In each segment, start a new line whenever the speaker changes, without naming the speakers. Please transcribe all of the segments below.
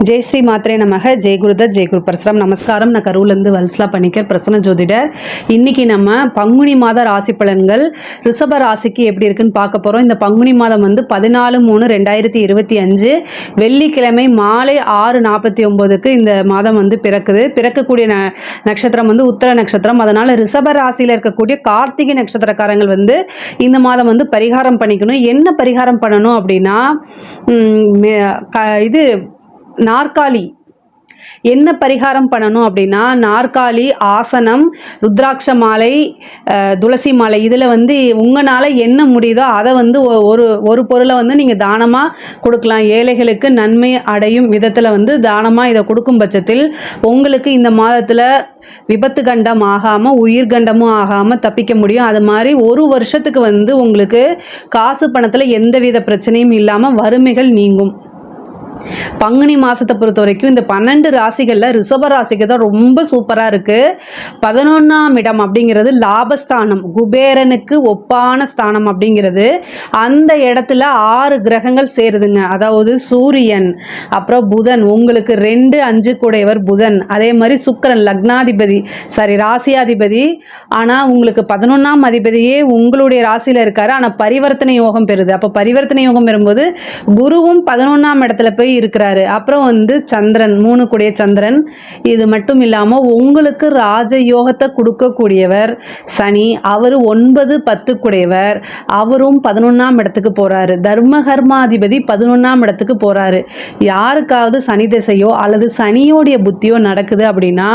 ஜெய் ஸ்ரீ மாத்ரே நமக. ஜெய் குருதத், ஜெய் குரு பரசுராம். நமஸ்காரம். நான் கரூர்லேருந்து வல்சலா பணிக்கர், பிரசன்ன ஜோதிடர். இன்னைக்கு நம்ம பங்குனி மாத ராசி பலன்கள் ரிஷப ராசிக்கு எப்படி இருக்குன்னு பார்க்க போகிறோம். இந்த பங்குனி மாதம் வந்து 14/3/2025 வெள்ளிக்கிழமை மாலை 6:49க்கு இந்த மாதம் வந்து பிறக்குது. பிறக்கக்கூடிய நட்சத்திரம் வந்து உத்தர நட்சத்திரம். அதனால் ரிஷப ராசியில் இருக்கக்கூடிய கார்த்திகை நட்சத்திரக்காரங்கள் வந்து இந்த மாதம் வந்து பரிகாரம் பண்ணிக்கணும். என்ன பரிகாரம் பண்ணணும் அப்படின்னா, இது நாற்காலி என்ன பரிகாரம் பண்ணணும் அப்படின்னா, நாற்காலி, ஆசனம், ருத்ராட்ச மாலை, துளசி மாலை, இதில் வந்து உங்களால் என்ன முடியுதோ அதை வந்து ஒரு பொருளை வந்து நீங்கள் தானமாக கொடுக்கலாம். ஏழைகளுக்கு நன்மை அடையும் விதத்தில் வந்து தானமாக இதை கொடுக்கும் பட்சத்தில் உங்களுக்கு இந்த மாதத்தில் விபத்து கண்டம் ஆகாமல் உயிர்கண்டமும் ஆகாமல் தப்பிக்க முடியும். அது மாதிரி ஒரு வருஷத்துக்கு வந்து உங்களுக்கு காசு பணத்தில் எந்தவித பிரச்சனையும் இல்லாமல் வறுமைகள் நீங்கும். பங்குனி மாதத்தை பொறுத்த வரைக்கும் இந்த 12 ராசிகளில் ரிஷப ராசிக்கு தான் ரொம்ப சூப்பராக இருக்குது. 11ஆம் இடம் அப்படிங்கிறது லாபஸ்தானம், குபேரனுக்கு ஒப்பான ஸ்தானம் அப்படிங்கிறது. அந்த இடத்துல 6 கிரகங்கள் சேருதுங்க. அதாவது சூரியன், அப்புறம் புதன், உங்களுக்கு 2, 5 கூடையவர் புதன், அதே மாதிரி சுக்கிரன் லக்னாதிபதி ராசியாதிபதி. ஆனால் உங்களுக்கு 11ஆம் அதிபதியே உங்களுடைய ராசியில் இருக்காரு. ஆனால் பரிவர்த்தனை யோகம் பெறுது. அப்போ பரிவர்த்தனை யோகம் பெறும்போது குருவும் 11ஆம் இடத்துல போய் இருக்கிறாரு. அப்புறம் வந்து சந்திரன், 3 கூடிய சந்திரன். இது மட்டும் இல்லாமல் உங்களுக்கு ராஜயோகத்தை கொடுக்கக்கூடியவர் சனி, அவர் 9, 10 கூடையவர், அவரும் 11ஆம் இடத்துக்கு போறாரு. தர்மகர்மாதிபதி 11ஆம் இடத்துக்கு போறாரு. யாருக்காவது சனி திசையோ அல்லது சனியோடைய புத்தியோ நடக்குது அப்படின்னா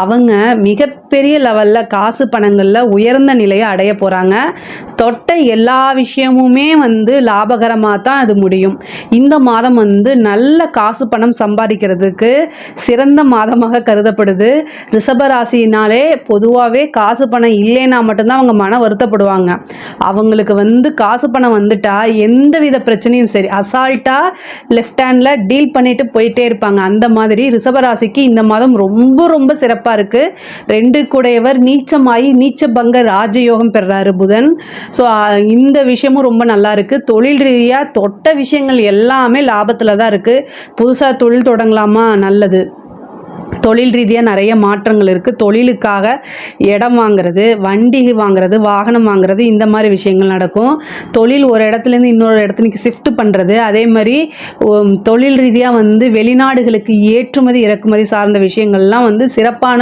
அவங்க மிகப்பெரிய லெவலில் காசு பணங்களில் உயர்ந்த நிலையை அடைய போகிறாங்க. தொட்ட எல்லா விஷயமுமே வந்து லாபகரமாக தான் அது முடியும். இந்த மாதம் வந்து நல்ல காசு பணம் சம்பாதிக்கிறதுக்கு சிறந்த மாதமாக கருதப்படுது. ரிஷபராசினாலே பொதுவாகவே காசு பணம் இல்லைன்னா மட்டும்தான் அவங்க மன வருத்தப்படுவாங்க. அவங்களுக்கு வந்து காசு பணம் வந்துட்டா எந்தவித பிரச்சனையும் சரி அசால்ட்டாக லெஃப்ட் ஹேண்டில் டீல் பண்ணிட்டு போயிட்டே இருப்பாங்க. அந்த மாதிரி ரிஷபராசிக்கு இந்த மாதம் ரொம்ப ரொம்ப சிறப்பாக இருக்குது. 2 கூடையவர் நீச்சமாகி நீச்ச பங்க ராஜயோகம் பெறாரு புதன். ஸோ இந்த விஷயமும் ரொம்ப நல்லா இருக்குது. தொழில் ரீதியாக தொட்ட விஷயங்கள் எல்லாமே லாபத்தில் தான் இருக்குது. புதுசாக தொழில் தொடங்கலாமா? நல்லது. தொழில் ரீதியாக நிறைய மாற்றங்கள் இருக்குது. தொழிலுக்காக இடம் வாங்கிறது, வண்டி வாங்கிறது, வாகனம் வாங்கிறது, இந்த மாதிரி விஷயங்கள் நடக்கும். தொழில் ஒரு இடத்துலேருந்து இன்னொரு இடத்துக்கு ஷிஃப்ட் பண்ணுறது, அதே மாதிரி தொழில் ரீதியாக வந்து வெளிநாடுகளுக்கு ஏற்றுமதி இறக்குமதி சார்ந்த விஷயங்கள்லாம் வந்து சிறப்பான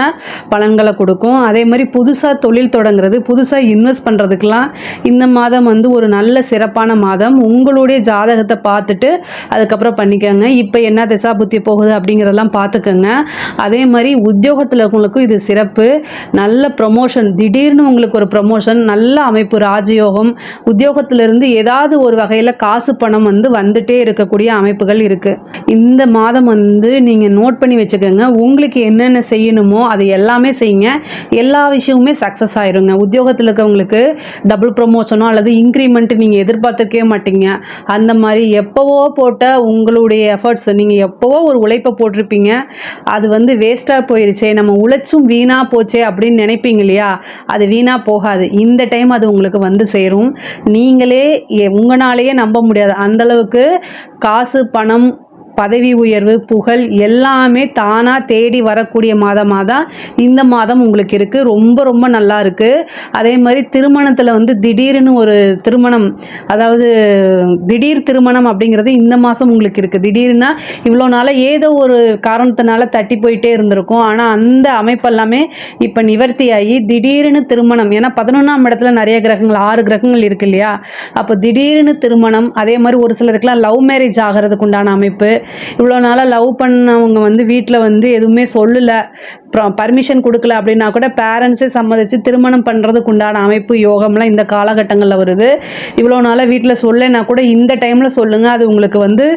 பலன்களை கொடுக்கும். அதே மாதிரி புதுசாக தொழில் தொடங்குறது, புதுசாக இன்வெஸ்ட் பண்ணுறதுக்கெலாம் இந்த மாதம் வந்து ஒரு நல்ல சிறப்பான மாதம். உங்களுடைய ஜாதகத்தை பார்த்துட்டு அதுக்கப்புறம் பண்ணிக்கோங்க. இப்போ என்ன திசா புத்தி போகுது அப்படிங்கிறதெல்லாம் பார்த்துக்கோங்க. அதே மாதிரி உத்தியோகத்தில் இருக்கவங்களுக்கும் இது சிறப்பு. நல்ல ப்ரமோஷன், திடீர்னு உங்களுக்கு ஒரு ப்ரமோஷன், நல்ல அமைப்பு, ராஜயோகம். உத்தியோகத்திலிருந்து ஏதாவது ஒரு வகையில் காசு பணம் வந்து வந்துட்டே இருக்கக்கூடிய அமைப்புகள் இருக்குது. இந்த மாதம் வந்து நீங்கள் நோட் பண்ணி வச்சுக்கோங்க. உங்களுக்கு என்னென்ன செய்யணுமோ அது எல்லாமே செய்யுங்க. எல்லா விஷயமுமே சக்ஸஸ் ஆயிருங்க. உத்தியோகத்தில் இருக்கவங்களுக்கு டபுள் ப்ரமோஷனோ அல்லது இன்க்ரிமெண்ட் நீங்கள் எதிர்பார்த்துருக்கவே மாட்டீங்க. அந்த மாதிரி எப்போவோ போட்ட உங்களுடைய எஃபர்ட்ஸ், நீங்கள் எப்போவோ ஒரு உழைப்பை போட்டிருப்பீங்க, அது வந்து வேஸ்ட்டாக போயிருச்சே, நம்ம உழைச்சும் வீணாக போச்சே அப்படின்னு நினைப்பீங்க இல்லையா? அது வீணாக போகாது. இந்த டைம் அது உங்களுக்கு வந்து சேரும். நீங்களே உங்களாலேயே நம்ப முடியாது அந்தளவுக்கு காசு பணம், பதவி உயர்வு, புகழ் எல்லாமே தானாக தேடி வரக்கூடிய மாதமாக தான் இந்த மாதம் உங்களுக்கு இருக்குது. ரொம்ப ரொம்ப நல்லா இருக்குது. அதே மாதிரி திருமணத்தில் வந்து திடீர்னு ஒரு திருமணம், அதாவது திடீர் திருமணம் அப்படிங்கிறது இந்த மாதம் உங்களுக்கு இருக்குது. திடீர்னா இவ்வளோ நாளாக ஏதோ ஒரு காரணத்தினால தட்டி போயிட்டே இருந்திருக்கும். ஆனால் அந்த அமைப்பெல்லாமே இப்போ நிவர்த்தியாகி திடீர்னு திருமணம். ஏன்னா 11ஆம் இடத்துல நிறைய கிரகங்கள், 6 கிரகங்கள் இருக்குது இல்லையா? அப்போ திடீர்னு திருமணம். அதே மாதிரி ஒரு சிலருக்குலாம் லவ் மேரேஜ் ஆகிறதுக்கு உண்டான அமைப்பு. இவ்வளோ நாளாக லவ் பண்ணவங்க வந்து வீட்டில் வந்து எதுவுமே சொல்லலை, பர்மிஷன் கொடுக்கல அப்படின்னா கூட பேரண்ட்ஸே சம்மதிச்சு திருமணம் பண்ணுறதுக்கு உண்டான அமைப்பு, யோகம்லாம் இந்த காலகட்டங்களில் வருது. இவ்வளோ நாளாக வீட்டில் சொல்லலைன்னா கூட இந்த டைமில் சொல்லுங்கள், அது உங்களுக்கு வந்து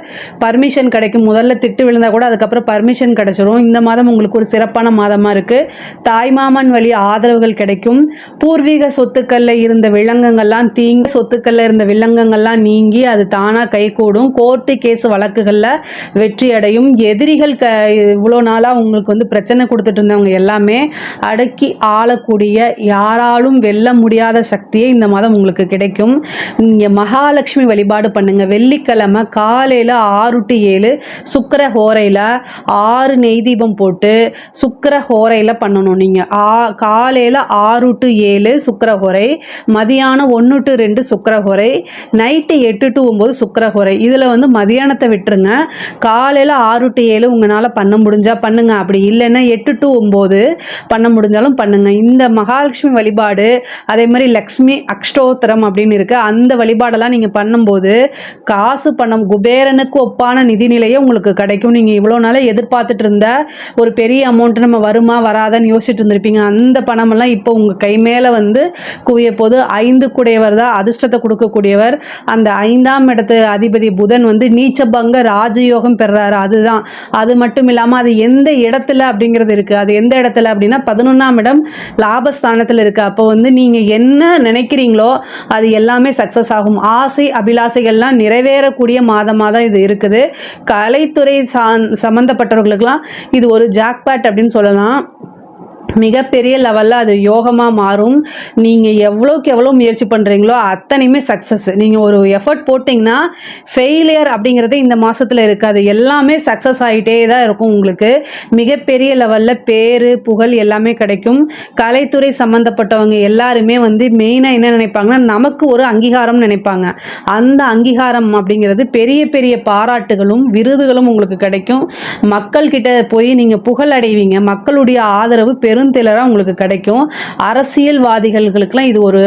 பர்மிஷன் கிடைக்கும். முதல்ல திட்டு விழுந்தால் கூட அதுக்கப்புறம் பர்மிஷன் கிடைச்சிரும். இந்த மாதம் உங்களுக்கு ஒரு சிறப்பான மாதமாக இருக்குது. தாய்மாமன் வழி ஆதரவுகள் கிடைக்கும். பூர்வீக சொத்துக்களில் இருந்த வில்லங்கங்கள்லாம் சொத்துக்களில் இருந்த வில்லங்கங்கள்லாம் நீங்கி அது தானாக கைகூடும். கோர்ட்டு கேஸ் வழக்குகளில் வெற்றி அடையும். எதிரிகள் இவ்வளோ நாளாக உங்களுக்கு வந்து பிரச்சனை கொடுத்துட்டு இருந்தவங்க எல்லாமே அடக்கி ஆளக்கூடிய, யாராலும் வெல்ல முடியாத சக்தியே இந்த மாதம் உங்களுக்கு கிடைக்கும். நீங்கள் மகாலட்சுமி வழிபாடு பண்ணுங்கள். வெள்ளிக்கிழமை காலையில் 6 to 7 சுக்கிர ஹோரையில் 6 நெய் தீபம் போட்டு சுக்கிர ஹோரையில் பண்ணணும். நீங்கள் காலையில் 6 to 7 சுக்கிர ஹோரை, மதியானம் 1 to 2 சுக்கிர ஹோரை, நைட்டு 8 to 9 சுக்கிர ஹோரை. இதில் வந்து மதியானத்தை விட்டுருங்க. காலையில் 6 to 7 உங்களால் பண்ண முடிஞ்சால் பண்ணுங்கள். அப்படி இல்லைன்னா 8 to 9 பண்ண முடிஞ்சாலும் பண்ணுங்கள். இந்த மகாலட்சுமி வழிபாடு, அதே மாதிரி லக்ஷ்மி அக்ஷோத்திரம் அப்படின்னு இருக்குது, அந்த வழிபாடெல்லாம் நீங்கள் பண்ணும்போது காசு பணம் குபேரனுக்கு ஒப்பான நிதிநிலையே உங்களுக்கு கிடைக்கும். நீங்கள் இவ்வளோ நாளாக எதிர்பார்த்துட்டு இருந்த ஒரு பெரிய அமௌண்ட் நம்ம வருமா வராதான்னு யோசிச்சுட்டு இருந்திருப்பீங்க. அந்த பணமெல்லாம் இப்போ உங்கள் கை மேலே வந்து குவிய போது. 5 கூடையவர் தான் அதிர்ஷ்டத்தை கொடுக்கக்கூடியவர். அந்த 5ஆம் இடத்து அதிபதி புதன் வந்து நீச்சபங்க ராஜயோகம் பெறாரு. அதுதான். அது மட்டும் இல்லாமல் அது எந்த இடத்துல அப்படிங்கிறது இருக்குது. அது எந்த இடத்துல அப்படின்னா 11ஆம் இடம் லாபஸ்தானத்தில் இருக்குது. அப்போ வந்து நீங்கள் என்ன நினைக்கிறீங்களோ அது எல்லாமே சக்ஸஸ் ஆகும். ஆசை அபிலாசைகள்லாம் நிறைவேறக்கூடிய மாதமாக தான் இது இருக்குது. கலைத்துறை சம்மந்தப்பட்டவர்களுக்கெல்லாம் இது ஒரு ஜாக்பாட் அப்படின்னு சொல்லலாம். மிகப்பெரிய லெவலில் அது யோகமாக மாறும். நீங்கள் எவ்வளோக்கு எவ்வளோ முயற்சி பண்ணுறீங்களோ அத்தனையுமே சக்ஸஸ். நீங்கள் ஒரு எஃபர்ட் போட்டிங்கன்னா ஃபெயிலியர் அப்படிங்கிறது இந்த மாதத்தில் இருக்காது. எல்லாமே சக்ஸஸ் ஆகிட்டே தான் இருக்கும். உங்களுக்கு மிகப்பெரிய லெவலில் பேர் புகழ் எல்லாமே கிடைக்கும். கலைத்துறை சம்மந்தப்பட்டவங்க எல்லாருமே வந்து மெயினாக என்ன நினைப்பாங்கன்னா, நமக்கு ஒரு அங்கீகாரம் நினைப்பாங்க. அந்த அங்கீகாரம் அப்படிங்கிறது பெரிய பெரிய பாராட்டுகளும் விருதுகளும் உங்களுக்கு கிடைக்கும். மக்கள்கிட்ட போய் நீங்கள் புகழ் அடைவீங்க. மக்களுடைய ஆதரவு பெருந்திலராக உங்களுக்கு கிடைக்கும். அரசியல்வாதிகளுக்கெல்லாம் இது ஒரு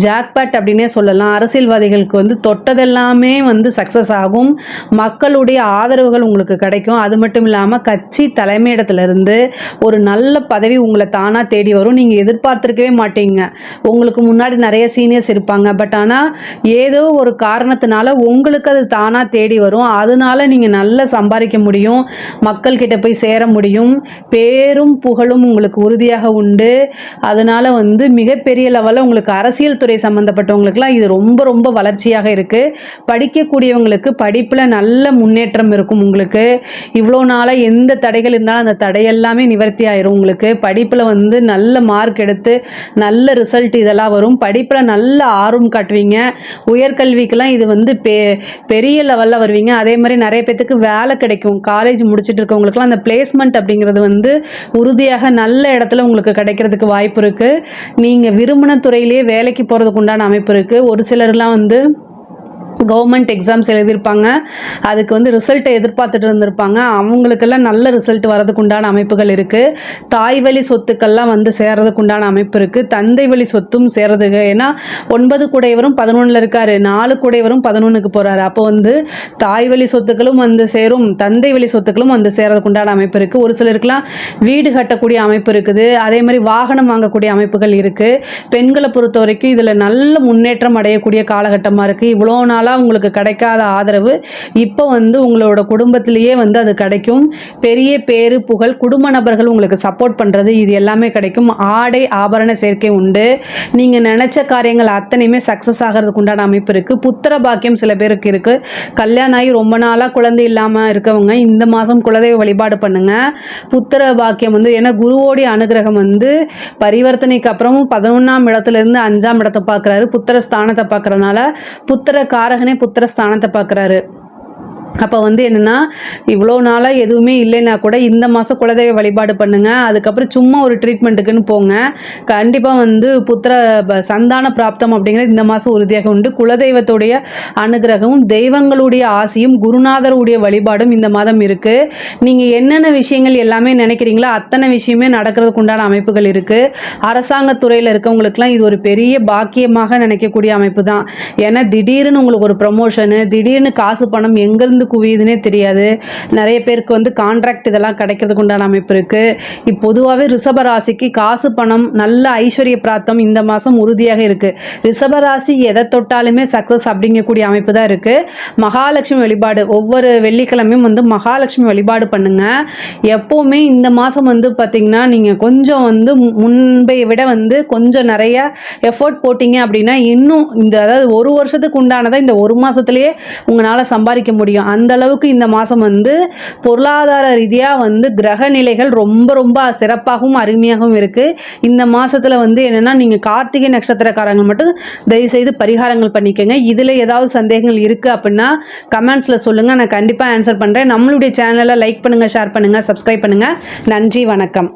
ஜாக்பாட் அப்படின்னே சொல்லலாம். அரசியல்வாதிகளுக்கு வந்து தொட்டதெல்லாமே வந்து சக்ஸஸ் ஆகும். மக்களுடைய ஆதரவுகள் உங்களுக்கு கிடைக்கும். அது மட்டும் இல்லாமல் கட்சி தலைமையிடத்திலிருந்து ஒரு நல்ல பதவி உங்களை தானாக தேடி வரும். நீங்கள் எதிர்பார்த்துருக்கவே மாட்டீங்க. உங்களுக்கு முன்னாடி நிறைய சீனியர்ஸ் இருப்பாங்க. பட் ஆனால் ஏதோ ஒரு காரணத்தினால உங்களுக்கு அது தானாக தேடி வரும். அதனால நீங்கள் நல்லா சம்பாதிக்க முடியும். மக்கள்கிட்ட போய் சேர முடியும். பேரும் புகழும் உங்களுக்கு உறுதியாக உண்டு. அதனால் வந்து மிகப்பெரிய லெவலில் உங்களுக்கு அரசியல் துறை சம்மந்தப்பட்டவங்களுக்குலாம் இது ரொம்ப ரொம்ப வளர்ச்சியாக இருக்குது. படிக்கக்கூடியவங்களுக்கு படிப்பில் நல்ல முன்னேற்றம் இருக்கும். உங்களுக்கு இவ்வளோ நாளாக எந்த தடைகள் இருந்தாலும் அந்த தடையெல்லாமே நிவர்த்தி ஆயிரும். உங்களுக்கு படிப்பில் வந்து நல்ல மார்க் எடுத்து நல்ல ரிசல்ட் இதெல்லாம் வரும். படிப்பில் நல்ல ஆர்வம் காட்டுவீங்க. உயர்கல்விக்கெல்லாம் இது வந்து பெரிய லெவலில் வருவீங்க. அதே மாதிரி நிறைய பேத்துக்கு வேலை கிடைக்கும். காலேஜ் முடிச்சுட்டு இருக்கவங்களுக்குலாம் அந்த பிளேஸ்மெண்ட் அப்படிங்கிறது வந்து உறுதியாக நல்ல இடத்துல உங்களுக்கு கிடைக்கிறதுக்கு வாய்ப்பு இருக்குது. நீங்கள் விரும்பின துறையிலேயே வேலைக்கு போகிறதுக்கு உண்டான அமைப்பு இருக்குது. ஒரு சிலர்லாம் வந்து கவர்மெண்ட் எக்ஸாம்ஸ் எழுதியிருப்பாங்க. அதுக்கு வந்து ரிசல்ட்டை எதிர்பார்த்துட்டு இருந்திருப்பாங்க. அவங்களுக்கெல்லாம் நல்ல ரிசல்ட் வரதுக்கு உண்டான அமைப்புகள் இருக்குது. தாய் வழி சொத்துக்கள்லாம் வந்து சேர்றதுக்கு உண்டான அமைப்பு இருக்குது. தந்தை வழி சொத்தும் சேர்றதுக்கு. ஏன்னா 9 கூடையவரும் 11 இருக்காரு, 4 கூடையவரும் 11க்கு போகிறாரு. அப்போ வந்து தாய் வழி சொத்துக்களும் வந்து சேரும், தந்தை வழி சொத்துக்களும் வந்து சேர்றதுக்கு உண்டான அமைப்பு இருக்குது. ஒரு சிலருக்குலாம் வீடு கட்டக்கூடிய அமைப்பு இருக்குது. அதே மாதிரி வாகனம் வாங்கக்கூடிய அமைப்புகள் இருக்குது. பெண்களை பொறுத்த வரைக்கும் இதில் நல்ல முன்னேற்றம் அடையக்கூடிய காலகட்டமாக இருக்குது. இவ்வளோ நாளாக உங்களுக்கு கிடைக்காத ஆதரவு இப்போ வந்து உங்களோட குடும்பத்திலேயே வந்து அது கிடைக்கும். பெரிய பேரு புகழ், குடும்ப நபர்கள் உங்களுக்கு சப்போர்ட் பண்ணுறது, இது எல்லாமே கிடைக்கும். ஆடை ஆபரண சேர்க்கை உண்டு. நீங்கள் நினச்ச காரியங்கள் அத்தனையுமே சக்ஸஸ் ஆகிறதுக்கு உண்டான அமைப்பு இருக்குது. புத்திர பாக்கியம் சில பேருக்கு இருக்குது. கல்யாணம் ஆகி ரொம்ப நாளாக குழந்தை இல்லாமல் இருக்கவங்க இந்த மாதம் குலதெய்வ வழிபாடு பண்ணுங்கள். புத்திர பாக்கியம் வந்து ஏன்னா குருவோடைய அனுகிரகம் வந்து பரிவர்த்தனைக்கு அப்புறமும் 11ஆம் இடத்துலேருந்து 5ஆம் இடத்தை பார்க்குறாரு. புத்திர ஸ்தானத்தை பார்க்குறனால புத்திர காரகனே புத்திர ஸ்தானத்தை பார்க்குறாரு. அப்போ வந்து என்னென்னா, இவ்வளோ நாளாக எதுவுமே இல்லைன்னா கூட இந்த மாதம் குலதெய்வ வழிபாடு பண்ணுங்கள். அதுக்கப்புறம் சும்மா ஒரு ட்ரீட்மெண்ட்டுக்குன்னு போங்க. கண்டிப்பாக வந்து புத்திர சந்தான பிராப்தம் அப்படிங்கிறது இந்த மாதம் உறுதியாக உண்டு. குலதெய்வத்துடைய அனுகிரகமும் தெய்வங்களுடைய ஆசையும் குருநாதருடைய வழிபாடும் இந்த மாதம் இருக்குது. நீங்கள் என்னென்ன விஷயங்கள் எல்லாமே நினைக்கிறீங்களோ அத்தனை விஷயமே நடக்கிறதுக்கு உண்டான அமைப்புகள் இருக்குது. அரசாங்கத்துறையில் இருக்கவங்களுக்குலாம் இது ஒரு பெரிய பாக்கியமாக நினைக்கக்கூடிய அமைப்பு தான். ஏன்னா திடீர்னு உங்களுக்கு ஒரு ப்ரமோஷனு, திடீர்னு காசு பணம் எங்கேருந்து குவியுதுன்னே தெரியாது. நிறைய பேருக்கு வந்து கான்ட்ராக்ட் இதெல்லாம் கிடைக்கிறதுக்கு உண்டான அமைப்பு இருக்குது. பொதுவாகவே ரிஷபராசிக்கு காசு பணம் நல்ல ஐஸ்வர்ய பிராப்தம் இந்த மாதம் உறுதியாக இருக்குது. ரிஷபராசி எதை தொட்டாலுமே சக்ஸஸ் அப்படிங்கக்கூடிய அமைப்பு தான் இருக்குது. மகாலட்சுமி வழிபாடு ஒவ்வொரு வெள்ளிக்கிழமையும் வந்து மகாலட்சுமி வழிபாடு பண்ணுங்கள். எப்போவுமே இந்த மாதம் வந்து பார்த்திங்கன்னா நீங்கள் கொஞ்சம் வந்து முன்பை விட வந்து கொஞ்சம் நிறைய எஃபோர்ட் போட்டிங்க அப்படின்னா இன்னும் இந்த அதாவது ஒரு வருஷத்துக்கு உண்டானதை இந்த ஒரு மாதத்துலேயே உங்களால் சம்பாதிக்க முடியும். அந்த அளவுக்கு இந்த மாதம் வந்து பொருளாதார ரீதியாக வந்து கிரக நிலைகள் ரொம்ப ரொம்ப சிறப்பாகவும் அருமையாகவும் இருக்குது. இந்த மாதத்தில் வந்து என்னென்னா நீங்கள் கார்த்திகை நட்சத்திரக்காரங்க மட்டும் தயவுசெய்து பரிகாரங்கள் பண்ணிக்கோங்க. இதில் ஏதாவது சந்தேகங்கள் இருக்குது அப்படின்னா கமெண்ட்ஸில் சொல்லுங்கள், நான் கண்டிப்பாக ஆன்சர் பண்ணுறேன். நம்மளுடைய சேனலை லைக் பண்ணுங்கள், ஷேர் பண்ணுங்கள், சப்ஸ்கிரைப் பண்ணுங்கள். நன்றி, வணக்கம்.